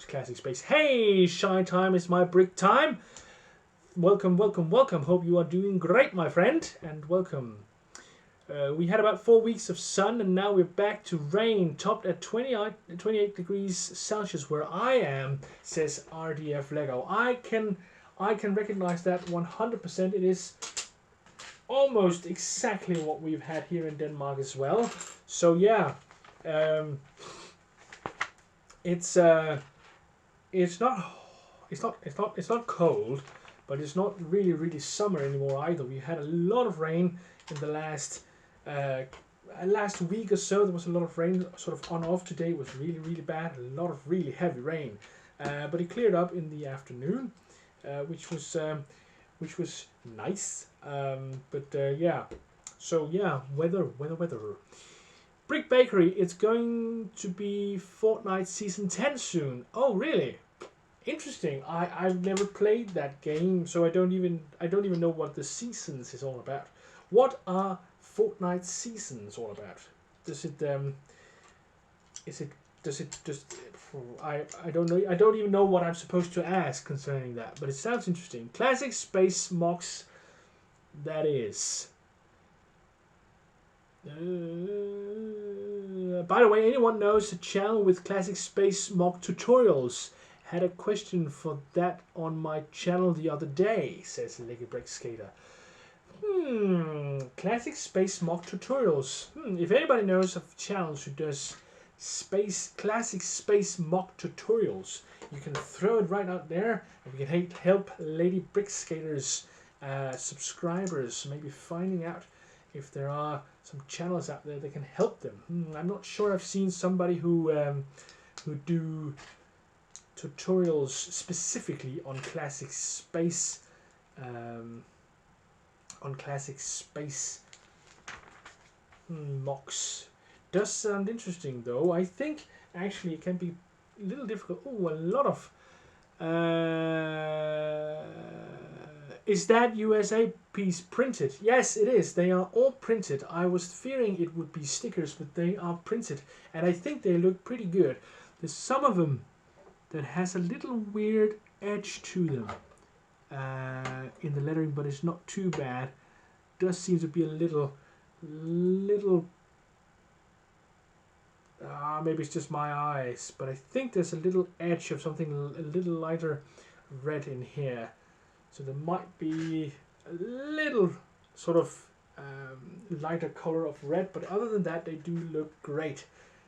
classic space. Hey, Shy Time, it's my brick time. Welcome, welcome, welcome. Hope you are doing great, my friend, and welcome. We had about 4 weeks of sun, and now we're back to rain, topped at 28 degrees Celsius where I am, says RDF Lego. I can recognize that 100%. It is almost exactly what we've had here in Denmark as well. So yeah. It's not cold, but it's not really summer anymore either. We had a lot of rain in the last week or so. There was a lot of rain, sort of on off. Today was really bad. A lot of really heavy rain, but it cleared up in the afternoon, which was nice. Yeah. So yeah, weather. Brick Bakery, it's going to be Fortnite Season 10 soon. Oh, really? Interesting. I've never played that game, so I don't even know what the seasons is all about. What are Fortnite seasons all about? Does it just I don't know. I don't even know what I'm supposed to ask concerning that, but it sounds interesting. Classic space mocks, that is. By the way, anyone knows a channel with classic space mock tutorials? Had a question for that on my channel the other day, says Leggy Brick Skater. Classic space mock tutorials. If anybody knows of channels who does classic space mock tutorials, you can throw it right out there, and we can help Lady Brick Skater's subscribers maybe finding out if there are some channels out there that can help them. I'm not sure I've seen somebody who do tutorials specifically on classic space mocks. Does sound interesting though. I think actually it can be a little difficult. Oh, a lot of is that USA piece printed? Yes, it is. They are all printed. I was fearing it would be stickers, but they are printed, and I think they look pretty good. There's some of them that has a little weird edge to them in the lettering, but it's not too bad. Does seem to be a little maybe it's just my eyes, but I think there's a little edge of something a little lighter red in here. So there might be a little sort of lighter color of red, but other than that, they do look great.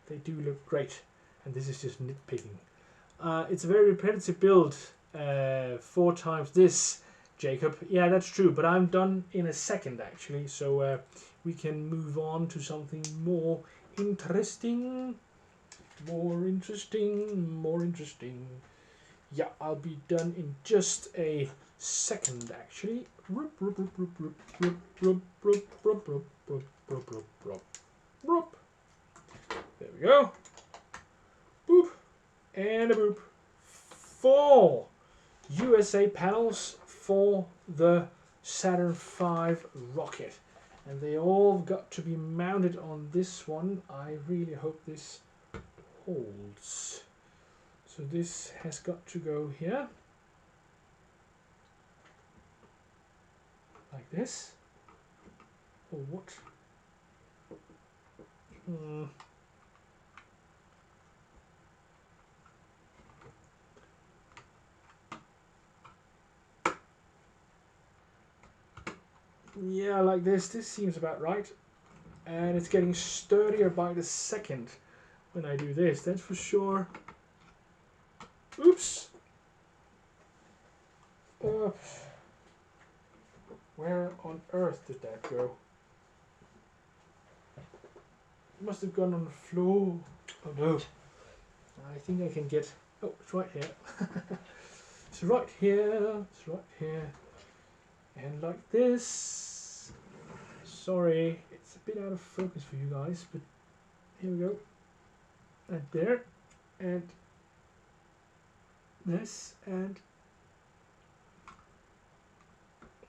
They do look great, and this is just nitpicking. It's a very repetitive build, 4 times this, Jacob. Yeah, that's true, but I'm done in a second actually, so we can move on to something more interesting. More interesting. Yeah, I'll be done in just a second actually. There we go. Boop. And a boop. 4 USA panels for the Saturn V rocket. And they all got to be mounted on this one. I really hope this holds. So this has got to go here. Like this. Or what? Yeah, like this. This seems about right. And it's getting sturdier by the second when I do this, that's for sure. Oops. Where on earth did that go? It must have gone on the floor. Oh no. I think I can get... Oh, it's right here. It's right here. It's right here. And like this. Sorry, it's a bit out of focus for you guys, but here we go. And there. And this. And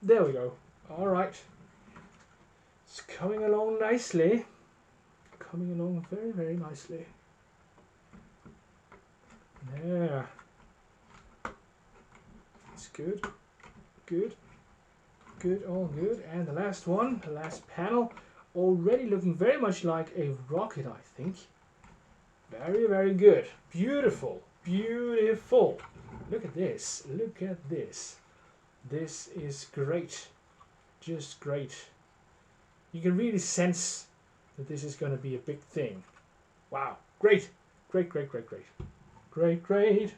there we go. Alright. It's coming along nicely. Coming along very, very nicely. There. It's good. Good. Good, all good. And the last one, the last panel, already looking very much like a rocket, I think. Very, very good. Beautiful. Beautiful. Look at this. Look at this. This is great. Just great. You can really sense that this is going to be a big thing. Wow. Great. Great, great, great, great. Great, great.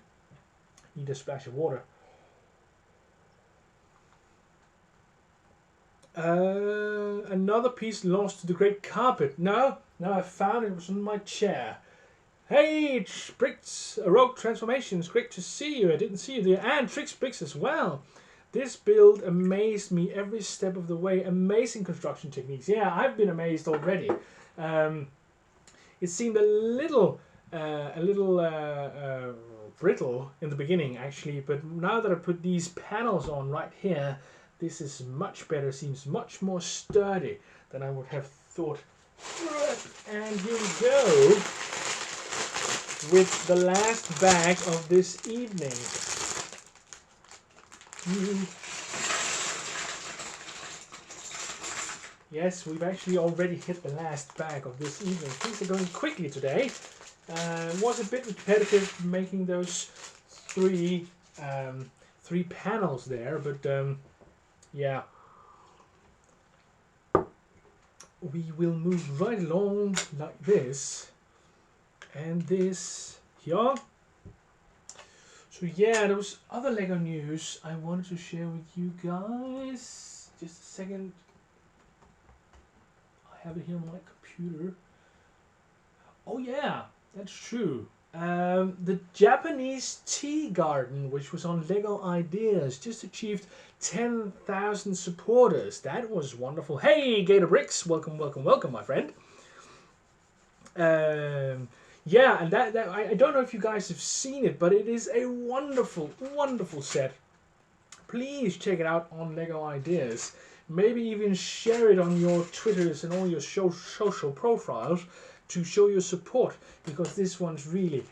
Need a splash of water. Another piece lost to the great carpet. No, I found it. It was on my chair. Hey, Bricks, Rogue Transformations. Great to see you. I didn't see you there. And Tricks Bricks as well. This build amazed me every step of the way. Amazing construction techniques. Yeah, I've been amazed already. It seemed a little brittle in the beginning actually, but now that I put these panels on right here, this is much better. Seems much more sturdy than I would have thought. And here we go with the last bag of this evening. Yes, we've actually already hit the last bag of this evening. Things are going quickly today. Was a bit repetitive making those three panels there, but yeah, we will move right along like this and this here. So yeah, there was other Lego news I wanted to share with you guys. Just a second. I have it here on my computer. Oh yeah, that's true. The Japanese tea garden, which was on Lego Ideas, just achieved 10,000 supporters. That was wonderful. Hey, Gator Bricks, welcome, welcome, welcome, my friend. Yeah, and that I don't know if you guys have seen it, but it is a wonderful, wonderful set. Please check it out on Lego Ideas. Maybe even share it on your Twitters and all your social profiles to show your support, because this one's really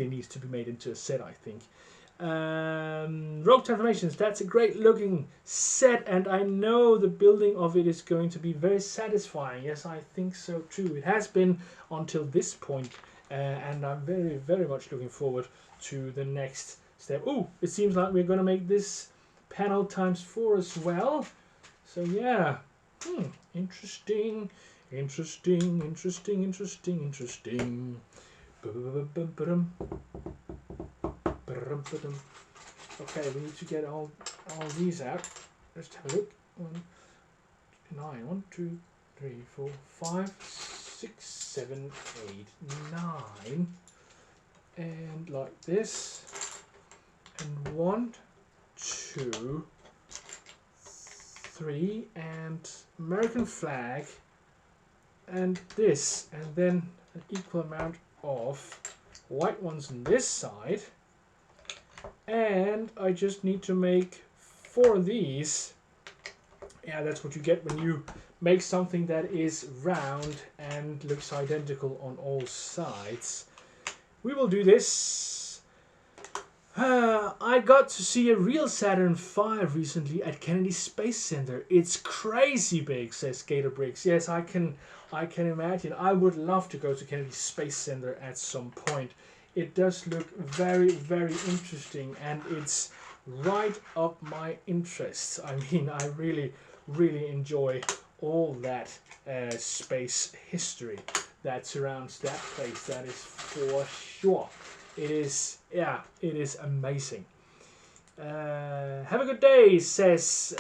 needs to be made into a set, I think. Rogue Transformations, that's a great looking set, and I know the building of it is going to be very satisfying. Yes, I think so too. It has been until this point, and I'm very much looking forward to the next step. Ooh, it seems like we're going to make this panel ×4 as well. So yeah, interesting. Okay, we need to get all these out. Let's have a look. 1, 2, 3, 4, 5, 6, 7, 8, 9, and like this. And 1, 2, 3, and American flag. And this, and then an equal amount of white ones on this side, and I just need to make 4 of these. Yeah, that's what you get when you make something that is round and looks identical on all sides. We will do this. I got to see a real Saturn V recently at Kennedy Space Center. It's crazy big, says Gator Bricks. Yes, I can imagine. I would love to go to Kennedy Space Center at some point. It does look very interesting, and it's right up my interests. I mean, I really enjoy all that space history that surrounds that place. That is for sure. It is, yeah, it is amazing. Have a good day, says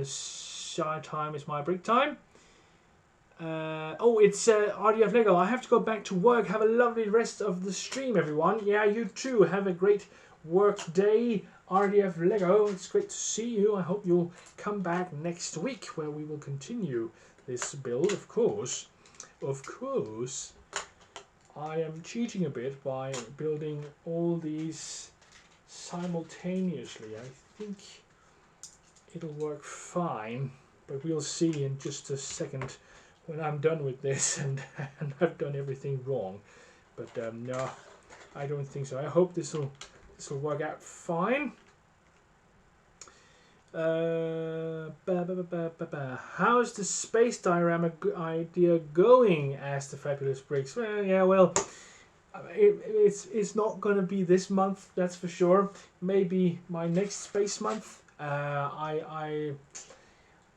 Shy Time is my break time. Oh, it's RDF Lego. I have to go back to work. Have a lovely rest of the stream, everyone. Yeah, you too. Have a great work day, RDF Lego. It's great to see you. I hope you'll come back next week, where we will continue this build, of course. Of course. I am cheating a bit by building all these simultaneously. I think it'll work fine, but we'll see in just a second when I'm done with this and I've done everything wrong. But no, I don't think so. I hope this will work out fine. How's the space diorama idea going? Asked the Fabulous Bricks. Well, yeah, well, it's not going to be this month, that's for sure. Maybe my next space month. I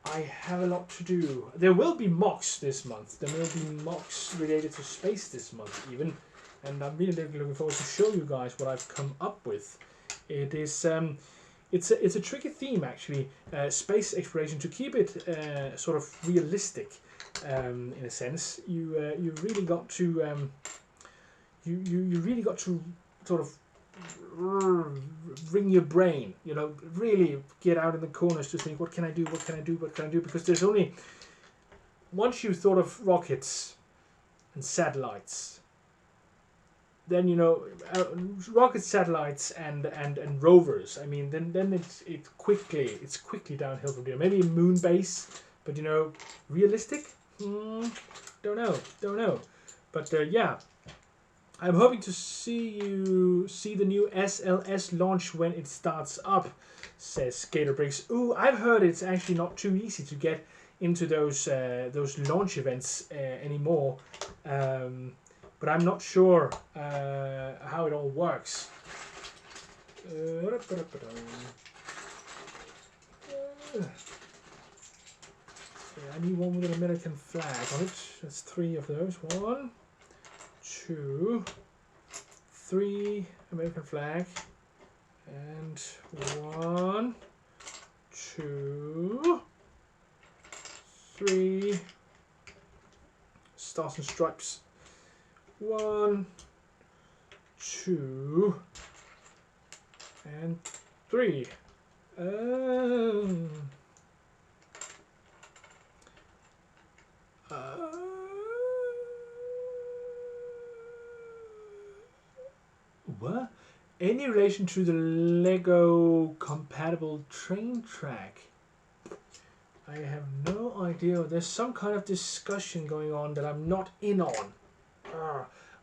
have a lot to do. There will be mocks this month. There will be mocks related to space this month even, and I'm really looking forward to show you guys what I've come up with. It is it's a tricky theme actually, space exploration. To keep it sort of realistic, in a sense, you really got to you really got to sort of ring your brain, you know, really get out in the corners to think, what can I do, what can I do, what can I do, because there's only, once you thought of rockets, and satellites. Then, you know, rocket satellites and rovers. I mean, then it's quickly downhill from there. Maybe a moon base, but you know, realistic? Don't know. But yeah, I'm hoping to see the new SLS launch when it starts up, says Skaterbricks. Ooh, I've heard it's actually not too easy to get into those launch events anymore. But I'm not sure how it all works. I need one with an American flag on it. That's 3 of those. 1, 2, 3 American flag. And 1, 2, 3 Stars and Stripes. 1, 2, and 3. What? Any relation to the Lego compatible train track? I have no idea. There's some kind of discussion going on that I'm not in on.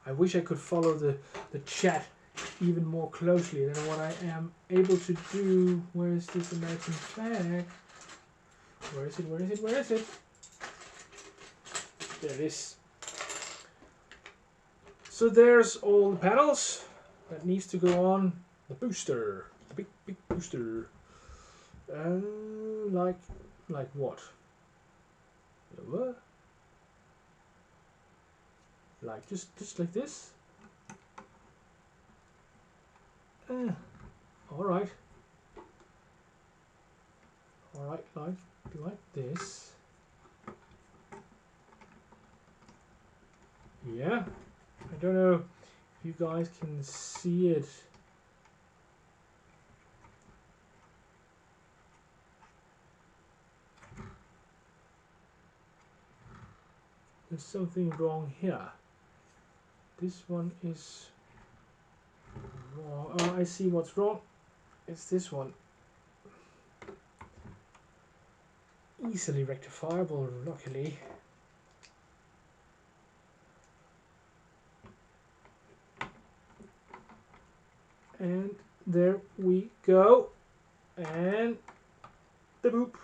I wish I could follow the chat even more closely than what I am able to do. Where is this American flag? Where is it? Where is it? Where is it? There it is. So there's all the panels that needs to go on the booster, the big booster. Like what? What? Like just like this. All right, like this. Yeah, I don't know if you guys can see it. There's something wrong here. This one is wrong. Oh, I see what's wrong. It's this one. Easily rectifiable, luckily. And there we go. And the boop.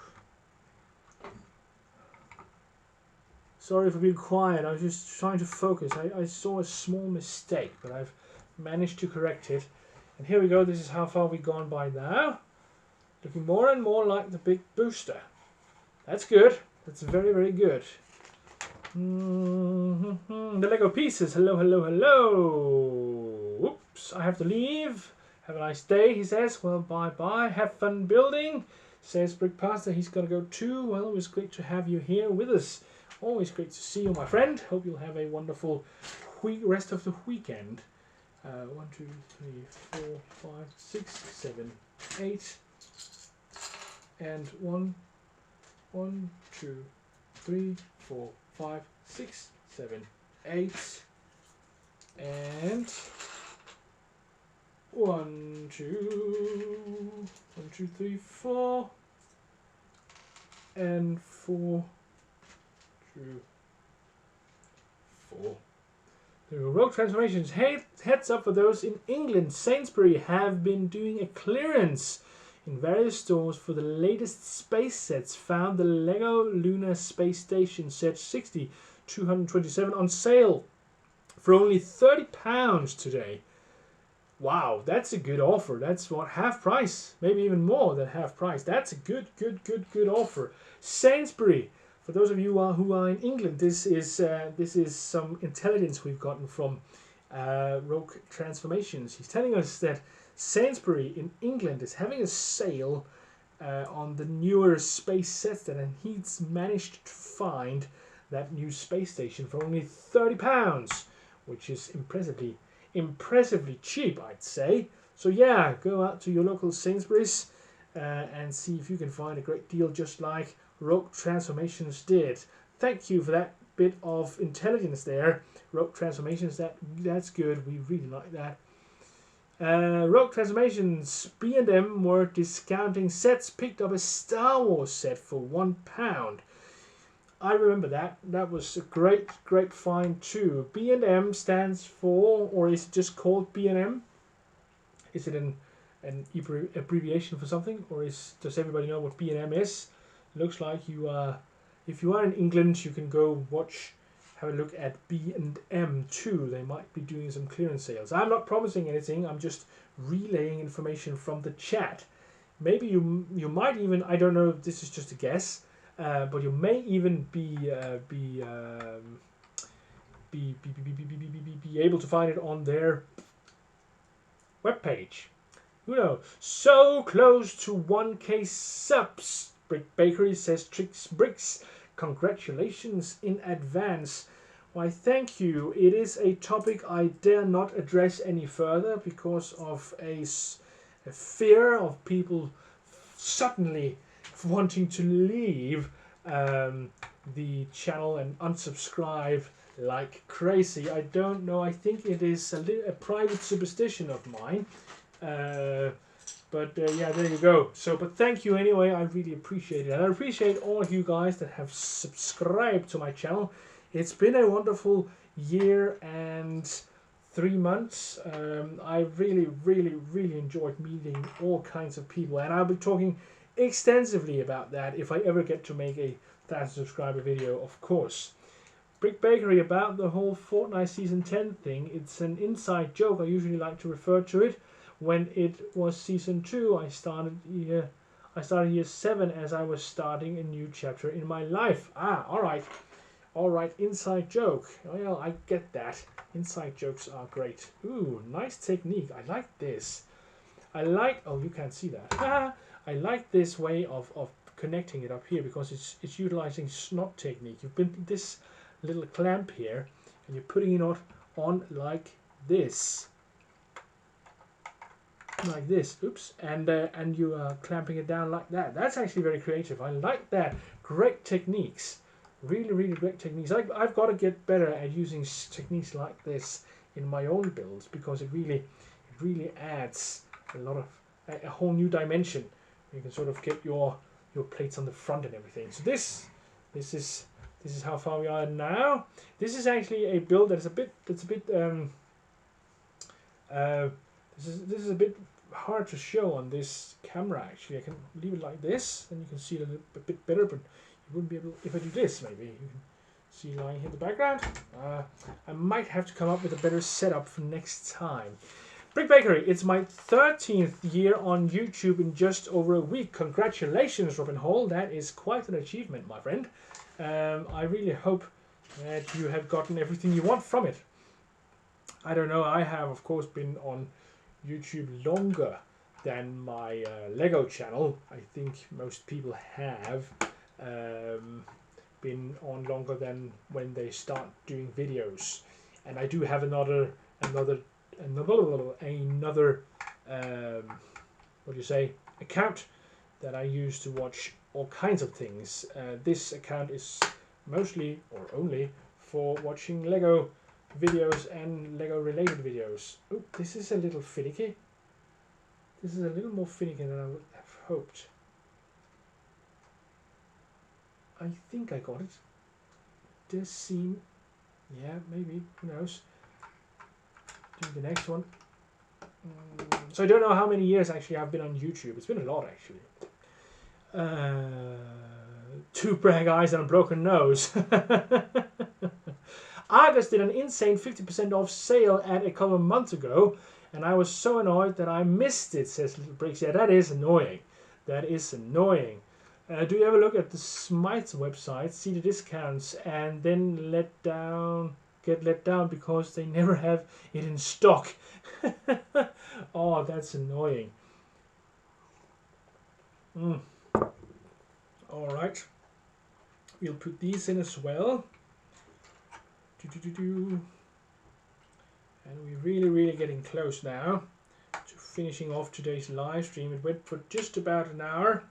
Sorry for being quiet, I was just trying to focus. I saw a small mistake, but I've managed to correct it. And here we go, this is how far we've gone by now. Looking more and more like the big booster. That's good. That's very, very good. The Lego pieces. Hello, hello, hello. Oops, I have to leave. Have a nice day, he says. Well, bye-bye. Have fun building, says Brick Pasta. He's got to go too. Well, it was great to have you here with us. Always great to see you, my friend. Hope you'll have a wonderful rest of the weekend. 1, 2, 3, 4, 5, 6, 7, 8. And 1, 2, 3, 4, 5, 6, 7, 8. And 1, 2, 3, 4. And 4. 4. The road transformations. Hey, heads up for those in England. Sainsbury have been doing a clearance in various stores for the latest space sets. Found the Lego Lunar Space Station set 60-227 on sale for only £30 today. Wow, that's a good offer. That's what, half price, maybe even more than half price. That's a good offer. Sainsbury. For those of you who are in England, this is some intelligence we've gotten from Rogue Transformations. He's telling us that Sainsbury in England is having a sale on the newer space sets, and he's managed to find that new space station for only £30, which is impressively cheap, I'd say. So yeah, go out to your local Sainsbury's and see if you can find a great deal just like Rogue Transformations did. Thank you for that bit of intelligence there Rogue Transformations, that's good. We really like that. Rogue Transformations, B&M were discounting sets, picked up a Star Wars set for £1. I remember that. That was a great find too. B&M stands for, or is it just called B&M? Is it an abbreviation for something, or does everybody know what B&M is? It looks like if you are in England, you can go have a look at B&M too. They might be doing some clearance sales. I'm not promising anything. I'm just relaying information from the chat. Maybe you might even, I don't know if this is just a guess, but you may even be able to find it on their webpage. Who knows? So close to 1K subs. Brick Bakery says Tricks Bricks. Congratulations in advance. Why, thank you. It is a topic I dare not address any further because of a fear of people suddenly wanting to leave the channel and unsubscribe like crazy. I don't know. I think it is a private superstition of mine. But yeah, there you go. But thank you anyway. I really appreciate it. And I appreciate all of you guys that have subscribed to my channel. It's been a wonderful year and 3 months. I really enjoyed meeting all kinds of people. And I'll be talking extensively about that if I ever get to make a 1,000 subscriber video, of course. Brick Bakery, about the whole Fortnite Season 10 thing, it's an inside joke. I usually like to refer to it. When it was Season 2, I started year 7 as I was starting a new chapter in my life. Alright, inside joke. Well, I get that. Inside jokes are great. Ooh, nice technique. I like this. Oh, you can't see that. I like this way of connecting it up here because it's utilizing snot technique. You've been this little clamp here and you're putting it on like this. Oops, and you are clamping it down like that. That's actually very creative. I like that. Great techniques. Really great techniques. I've got to get better at using techniques like this in my own builds because it really adds a whole new dimension. You can sort of get your plates on the front and everything. So this is how far we are now. This is actually a build that's a bit this is a bit hard to show on this camera. Actually, I can leave it like this, and you can see it a bit better. But you wouldn't be able. If I do this, maybe you can see lying here in the background. I might have to come up with a better setup for next time. Brick Bakery, it's my 13th year on YouTube in just over a week. Congratulations, Robin Hall. That is quite an achievement, my friend. I really hope that you have gotten everything you want from it. I don't know. I have, of course, been on YouTube longer than my Lego channel. I think most people have been on longer than when they start doing videos. And I do have another account that I use to watch all kinds of things. This account is mostly or only for watching Lego videos and Lego related videos. Oh, this is a little finicky. This is a little more finicky than I would have hoped. I think I got it. Does seem, yeah, maybe, who knows. Do the next one. So I don't know how many years actually I've been on YouTube. It's been a lot actually. 2 brag eyes and a broken nose. Argus did an insane 50% off sale at a couple of months ago, and I was so annoyed that I missed it, says Little Bricks. Yeah, that is annoying. That is annoying. Do you ever look at the Smythe's website, see the discounts, and then get let down because they never have it in stock? Oh, that's annoying. Alright. We'll put these in as well. And we're really getting close now to finishing off today's live stream. It went for just about an hour,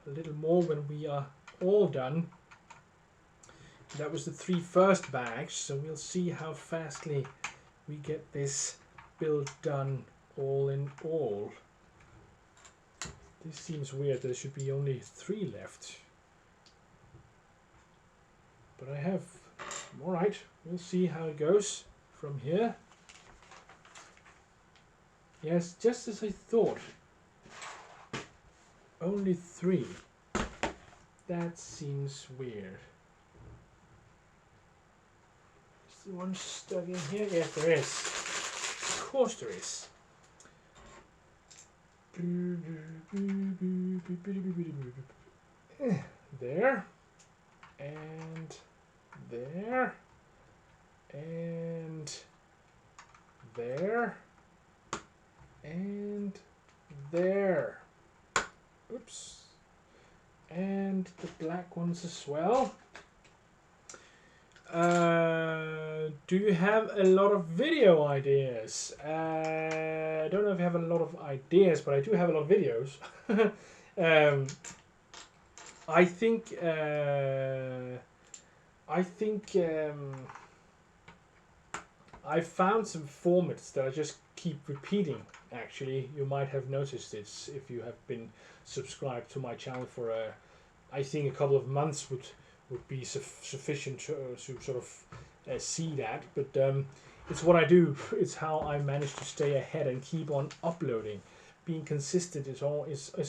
a little more when we are all done. That was the 3 first bags, so we'll see how fastly we get this build done all in all. This seems weird, there should be only 3 left. But I have... Alright, we'll see how it goes from here. Yes, just as I thought. Only 3. That seems weird. Is the one stuck in here? Yes, there is. Of course there is. There. And there. And there. And there. Oops. And the black ones as well. Do you have a lot of video ideas? I don't know if you have a lot of ideas, but I do have a lot of videos. I think I found some formats that I just keep repeating. Actually, you might have noticed it if you have been subscribed to my channel for I think a couple of months would be sufficient to sort of see that. But it's what I do. It's how I manage to stay ahead and keep on uploading. Being consistent is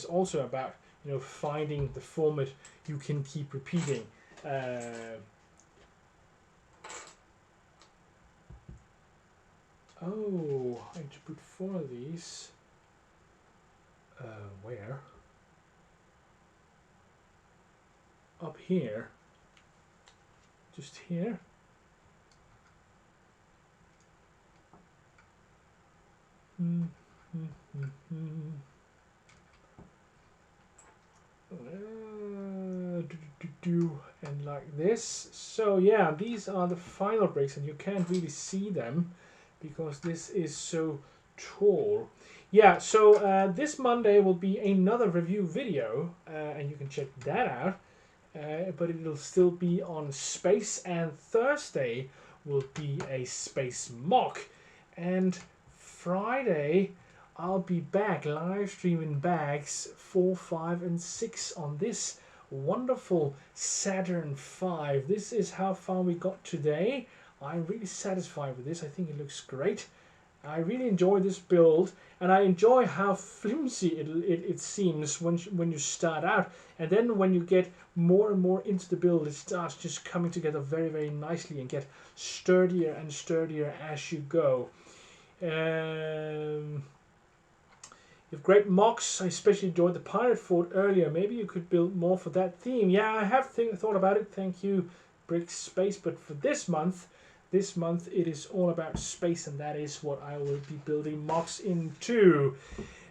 also about, you know, finding the format you can keep repeating. Oh, I need to put 4 of these. Where? Up here. Just here. And like this. So yeah, these are the final bricks, and you can't really see them because this is so tall. Yeah, so this Monday will be another review video, and you can check that out. But it'll still be on space, and Thursday will be a space mock, and Friday I'll be back live streaming bags 4, 5 and 6 on this wonderful Saturn V. This is how far we got today. I'm really satisfied with this. I think it looks great. I really enjoy this build, and I enjoy how flimsy it seems when you start out, and then when you get more and more into the build, it starts just coming together very, very nicely and get sturdier and sturdier as you go. You have great mocks. I especially enjoyed the pirate fort earlier. Maybe you could build more for that theme. Yeah, I have thought about it. Thank you, Brick Space. But for this month it is all about space, and that is what I will be building mocks into.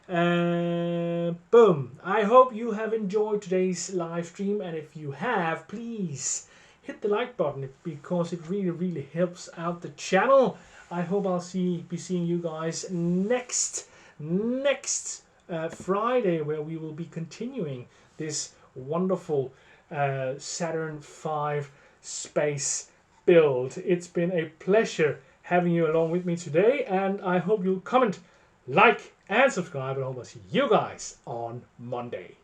Boom. I hope you have enjoyed today's live stream, and if you have, please hit the like button because it really, really helps out the channel. I hope I'll be seeing you guys next Friday, where we will be continuing this wonderful Saturn V space build. It's been a pleasure having you along with me today, and I hope you'll comment, like and subscribe, and I hope I'll see you guys on Monday.